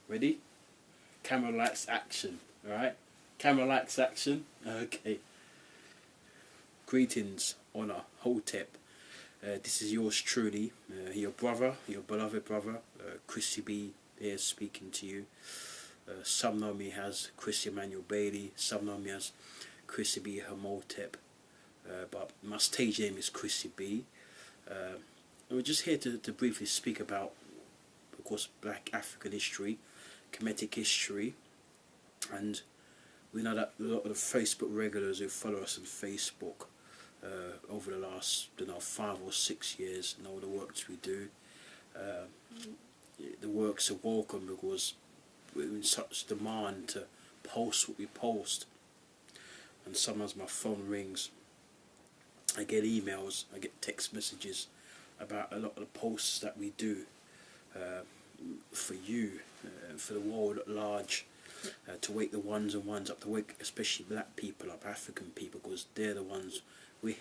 Ready? Camera lights action. Alright? Camera lights action. Okay. Greetings, Honor, Hotep. This is yours truly, your brother, your beloved brother, Chrissy B. Here speaking to you. Some know me as Chrissy Emmanuel Bailey. Some know me as Chrissy B. Hotep. But my stage name is Chrissy B. We're just here to briefly speak about, of course, Black African history, Kemetic history, and we know that a lot of the Facebook regulars who follow us on Facebook over the last 5 or 6 years know the works we do. The works are welcome because we're in such demand to post what we post, and sometimes my phone rings, I get emails, I get text messages about a lot of the posts that we do for you, for the world at large, to wake the ones and ones up, to wake especially black people up, African people, because they're the ones,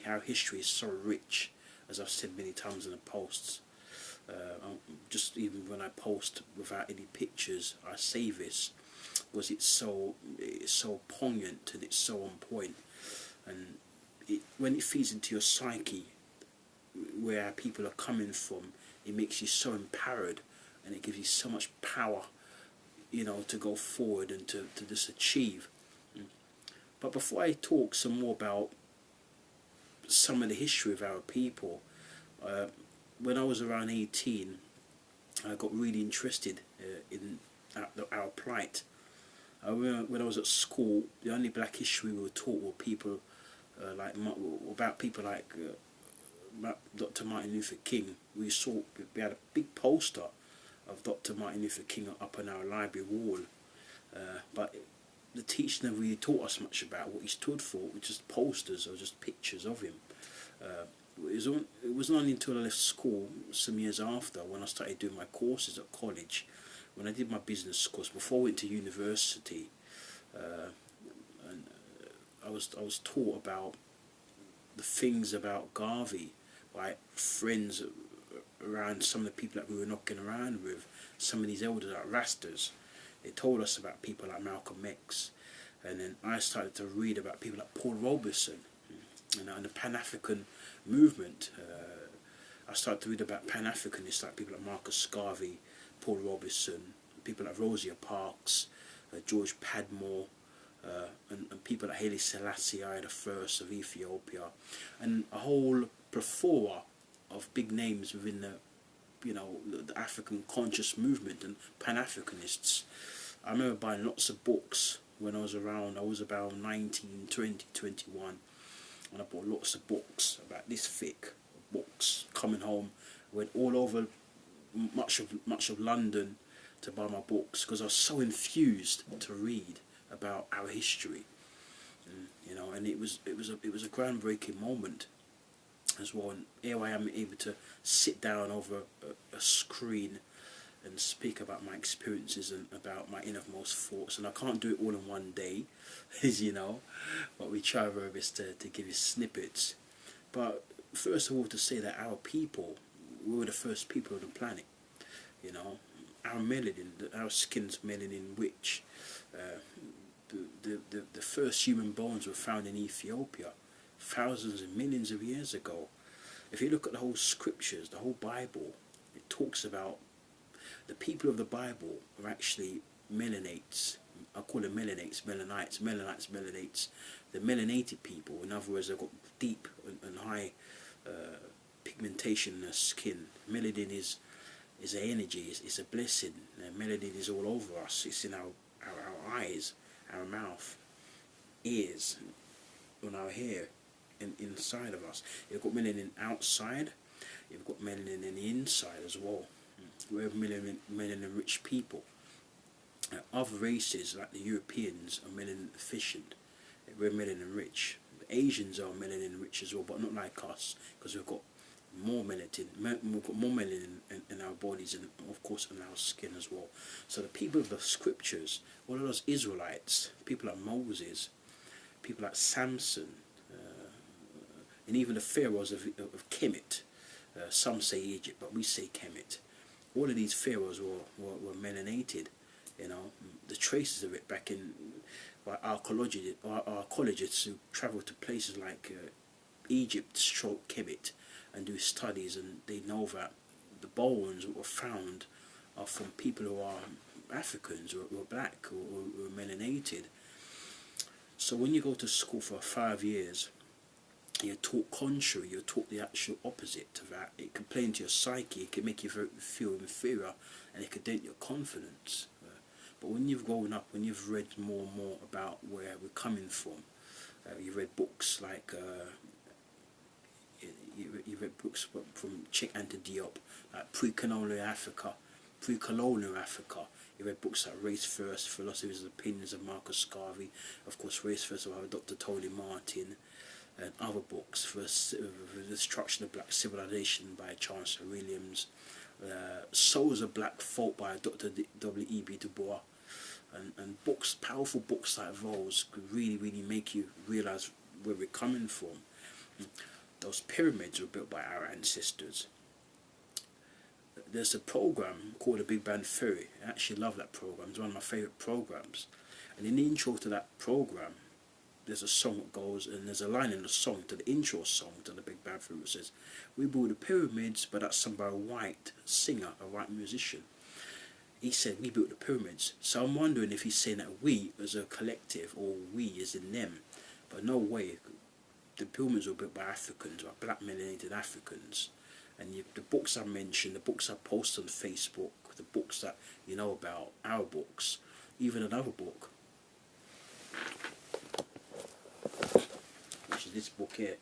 our history is so rich, as I've said many times in the posts. Just even when I post without any pictures, I say this because it's so poignant and it's so on point, and when it feeds into your psyche, where people are coming from, it makes you so empowered, and it gives you so much power, to go forward and to just achieve. But before I talk some more about some of the history of our people, when I was around 18, I got really interested in our plight. When I was at school, the only black history we were taught were people about people like Dr. Martin Luther King. We had a big poster of Dr. Martin Luther King up on our library wall, but the teacher never really taught us much about what he stood for. It was just posters or just pictures of him. It was only until I left school some years after, when I started doing my courses at college, when I did my business course before I went to university, and I was taught about the things about Garvey by friends around, some of the people that we were knocking around with, some of these elders like Rastas. They told us about people like Malcolm X, and then I started to read about people like Paul Robeson, and the Pan-African movement. I started to read about Pan-Africanists like people like Marcus Garvey, Paul Robeson, people like Rosa Parks, George Padmore, and people like Haile Selassie I of Ethiopia, and a whole plethora of big names within the African conscious movement and Pan-Africanists. I remember buying lots of books when I was about 19, 20, 21, and I bought lots of books, about this thick books. Coming home, went all over much of London to buy my books, because I was so infused to read about our history, and it was a groundbreaking moment as well. And here I am able to sit down over a screen and speak about my experiences and about my innermost thoughts. And I can't do it all in one day, as you know, but we try our best to give you snippets. But first of all, to say that our people, we were the first people on the planet. Our melanin, our skin's melanin rich. The first human bones were found in Ethiopia thousands and millions of years ago. If you look at the whole scriptures, the whole Bible, it talks about the people of the Bible are actually melanates. I call them melanates. The melanated people, in other words, they've got deep and high pigmentation in their skin. Melanin is an energy, it's a blessing. Melanin is all over us. It's in our eyes, our mouth, ears, on our hair, and inside of us. You've got melanin outside, you've got melanin in the inside as well. We're melanin rich people. Other races like the Europeans are melanin deficient. We're melanin rich. The Asians are melanin rich as well, but not like us, because we've got more melanin. We've got more melanin in our bodies, and of course in our skin as well. So the people of the scriptures, all of those Israelites, people like Moses, people like Samson, and even the pharaohs of Kemet. Some say Egypt, but we say Kemet. All of these pharaohs were melanated. You know, the traces of it back in by archaeologists who travel to places like Egypt, stroke Kemet, and do studies, and they know that the bones that were found are from people who are Africans or black or melanated. So when you go to school for 5 years, you're taught contrary, you're taught the actual opposite to that. It can play into your psyche, it can make you feel inferior, and it can dent your confidence. But when you've grown up, when you've read more and more about where we're coming from, you've read books like you read books from Cheikh Anta Diop, like pre-colonial Africa. You read books like Race First, Philosophies and Opinions of Marcus Garvey, of course Race First by Dr. Tony Martin, and other books for the Destruction of Black Civilization by Chancellor Williams, Souls of Black Thought by Dr. W.E.B. Du Bois, and books, powerful books like those could really make you realise where we're coming from. Those pyramids were built by our ancestors. There's a program called The Big Bang Theory. I actually love that program. It's one of my favourite programs. And in the intro to that program, there's a song that goes, and there's a line in the song, to the intro song to The Big Bang Theory, that says, "We built the pyramids," but that's sung by a white singer, a white musician. He said, "We built the pyramids." So I'm wondering if he's saying that we as a collective, or we as in them. But no way. The pyramids were built by Africans, by black melanated Africans. And the books I mentioned, the books I post on Facebook, the books that you know about, our books, even another book, which is this book here,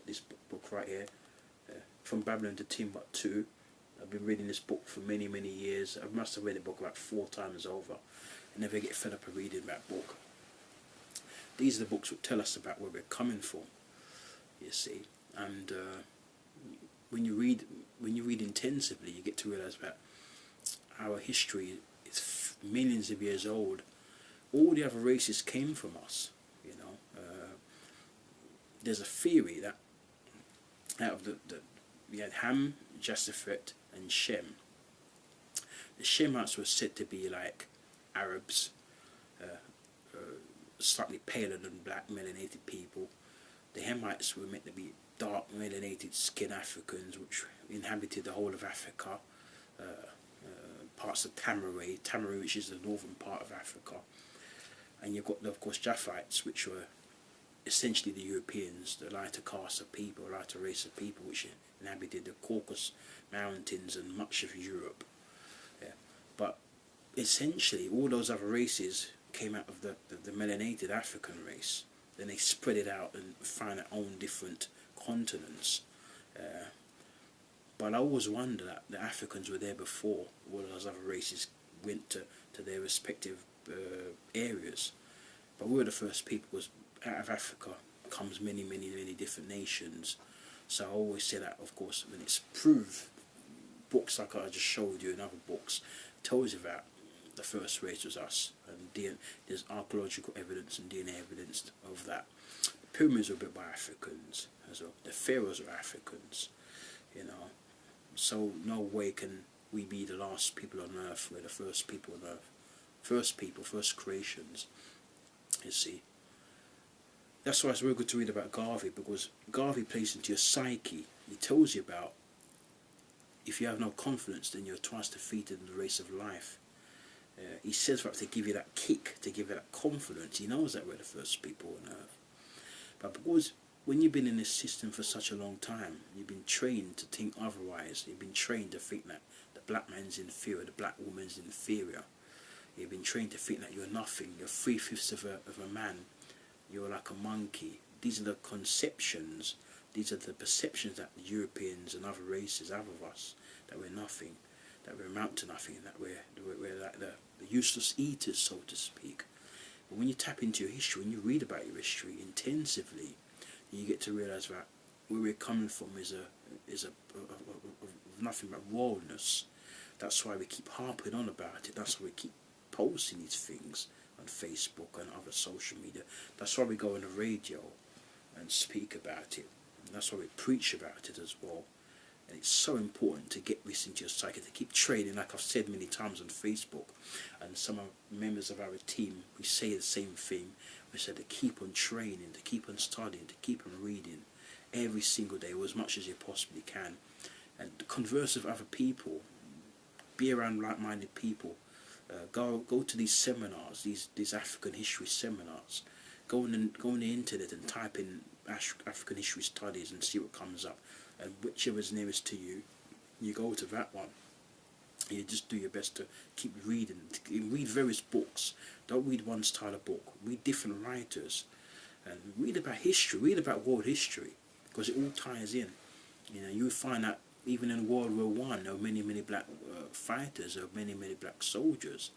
this book right here, From Babylon to Timbuktu. I've been reading this book for many years. I must have read the book like 4 times over. I never get fed up of reading that book. These are the books that tell us about where we're coming from, you see. And when you read intensively, you get to realise that our history is millions of years old. All the other races came from us, you know. There's a theory that out of we had Ham, Japheth, and Shem. The Shemites were said to be like Arabs, slightly paler than black melanated people. The Hamites were meant to be dark melanated skin Africans which inhabited the whole of Africa, parts of Tamaray, which is the northern part of Africa. And you've got, of course, Japhites, which were essentially the Europeans, the lighter caste of people, lighter race of people, which inhabited the Caucasus Mountains and much of Europe. Yeah. But essentially, all those other races came out of the melanated African race. Then they spread it out and found their own different continents. But I always wonder that the Africans were there before all those other races went to their respective areas. But we were the first people, because out of Africa comes many different nations. So I always say that, of course, when it's proved, books like I just showed you and other books tells you that the first race was us, and there's archaeological evidence and DNA evidence of that. The pyramids were built by Africans as well. The pharaohs were Africans, you know. So no way can we be the last people on earth. We're the first people on earth. First people, first creations, you see. That's why it's very good to read about Garvey, because Garvey plays into your psyche. He tells you about, if you have no confidence, then you're twice defeated in the race of life. He says that to give you that kick, to give you that confidence. He knows that we're the first people on earth. But because when you've been in this system for such a long time, you've been trained to think otherwise. You've been trained to think that the black man's inferior, the black woman's inferior. You've been trained to think that you're nothing. You're 3/5 of a man. You're like a monkey. These are the conceptions. These are the perceptions that the Europeans and other races have of us. That we're nothing. That we amount to nothing, and that we're like the useless eaters, so to speak. But when you tap into your history, when you read about your history intensively, you get to realise that where we're coming from is nothing but rawness. That's why we keep harping on about it. That's why we keep posting these things on Facebook and other social media. That's why we go on the radio and speak about it. And that's why we preach about it as well. And it's so important to get this into your psyche, to keep training, like I've said many times on Facebook, and some of members of our team, we say the same thing. We said to keep on training, to keep on studying, to keep on reading every single day, or as much as you possibly can, and converse with other people, be around like-minded people. Go to these seminars, these African history seminars. Go on the internet and type in African history studies and see what comes up. And whichever is nearest to you, you go to that one. You just do your best to keep reading. Read various books. Don't read one style of book. Read different writers, and read about history. Read about world history, because it all ties in. You find that even in World War One, there were many black fighters, there were many black soldiers,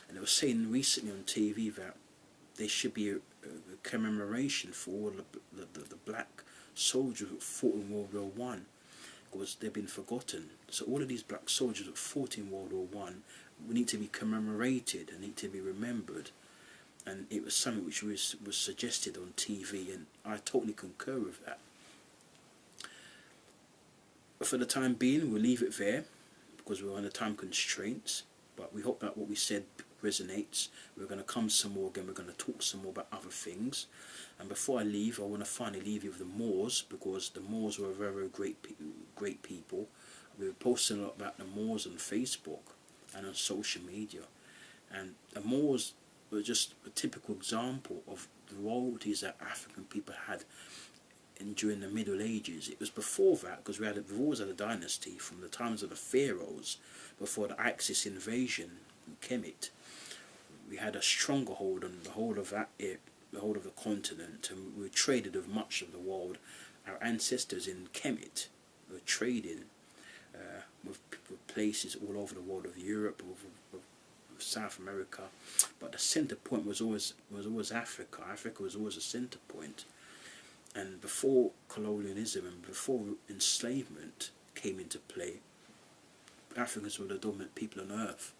and they were saying recently on TV that there should be a commemoration for all the black soldiers who fought in World War One, because they've been forgotten. So all of these black soldiers that fought in World War One need to be commemorated and need to be remembered. And it was something which was suggested on TV, and I totally concur with that. But for the time being, we'll leave it there, because we're under time constraints. But we hope that what we said resonates. We're going to come some more again. We're going to talk some more about other things. And before I leave, I want to finally leave you with the Moors, because the Moors were very great people. We were posting a lot about the Moors on Facebook and on social media. And the Moors were just a typical example of the royalties that African people had during the Middle Ages. It was before that, because we've always had a dynasty from the times of the pharaohs, before the Axis invasion in Kemet. We had a stronger hold on the whole of that, the whole of the continent, and we traded with much of the world. Our ancestors in Kemet were trading with places all over the world of Europe, of South America, but the center point was always Africa. Africa was always a center point. And before colonialism and before enslavement came into play, Africans were the dominant people on earth,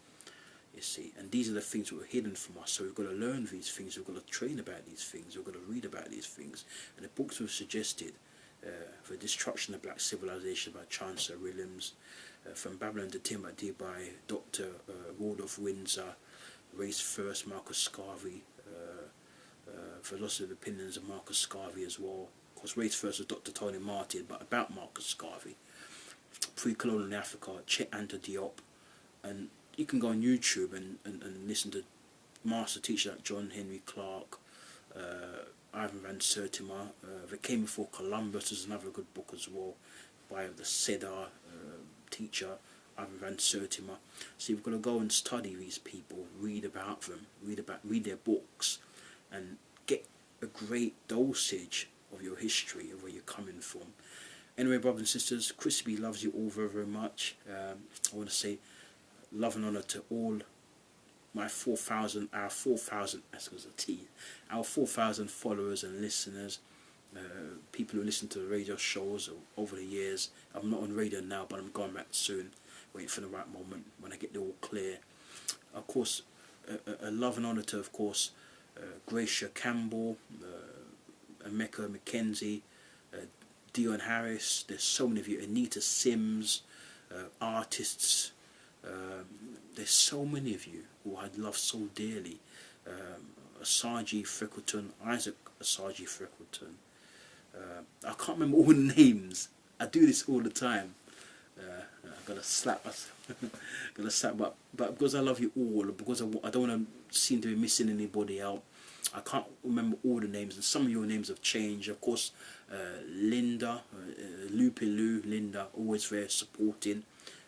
you see. And these are the things that were hidden from us. So we've got to learn these things, we've got to train about these things, we've got to read about these things. And the books were suggested, The Destruction of Black Civilization by Chancellor Williams, From Babylon to Timbuktu by Dr. Waldorf Windsor, Race First, Marcus Garvey, Philosophy of Opinions of Marcus Garvey as well. Of course, Race First was Dr. Tony Martin, but about Marcus Garvey. Pre-colonial Africa, Chet Anta Diop. And you can go on YouTube and listen to master teachers like John Henry Clark, Ivan Van Sertima. They Came Before Columbus is another good book as well, by the Cedar teacher, Ivan Van Sertima. So you've got to go and study these people, read about them, read their books, and get a great dosage of your history, of where you're coming from. Anyway, brothers and sisters, Chrissy loves you all very, very much. I want to say love and honour to all my 4,000, our 4,000 followers and listeners, people who listen to the radio shows over the years. I'm not on radio now, but I'm going back soon, waiting for the right moment when I get it all clear. Of course, a love and honour to, of course, Gracia Campbell, Emeka Mackenzie, Dion Harris. There's so many of you. Anita Sims, artists. There's so many of you who I love so dearly. Asaji Freckleton, Isaac Asaji Freckleton. I can't remember all the names. I do this all the time. I've got to slap myself. But because I love you all, because I don't want to seem to be missing anybody out, I can't remember all the names, and some of your names have changed. Of course, Linda, Lupe Lou, Linda, always very supporting,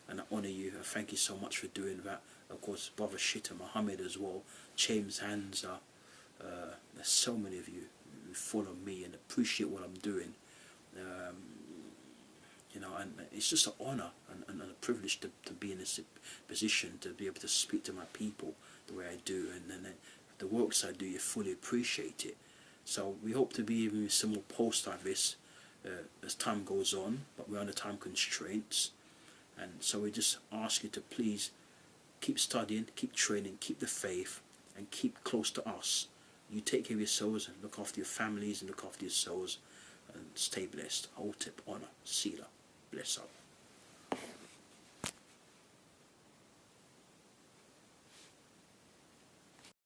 and I honour you. Thank you so much for doing that. Of course, Brother Shitta Muhammad as well, James Hanza. There's so many of you who follow me and appreciate what I'm doing. And it's just an honour and a privilege to be in this position, to be able to speak to my people the way I do, and then the works I do, you fully appreciate it. So we hope to be even some more posts like this as time goes on, but we're under time constraints, and so we just ask you to please keep studying, keep training, keep the faith, and keep close to us. You take care of yourselves and look after your families and look after yourselves, and stay blessed. Hotep, honor, Sila, bless up.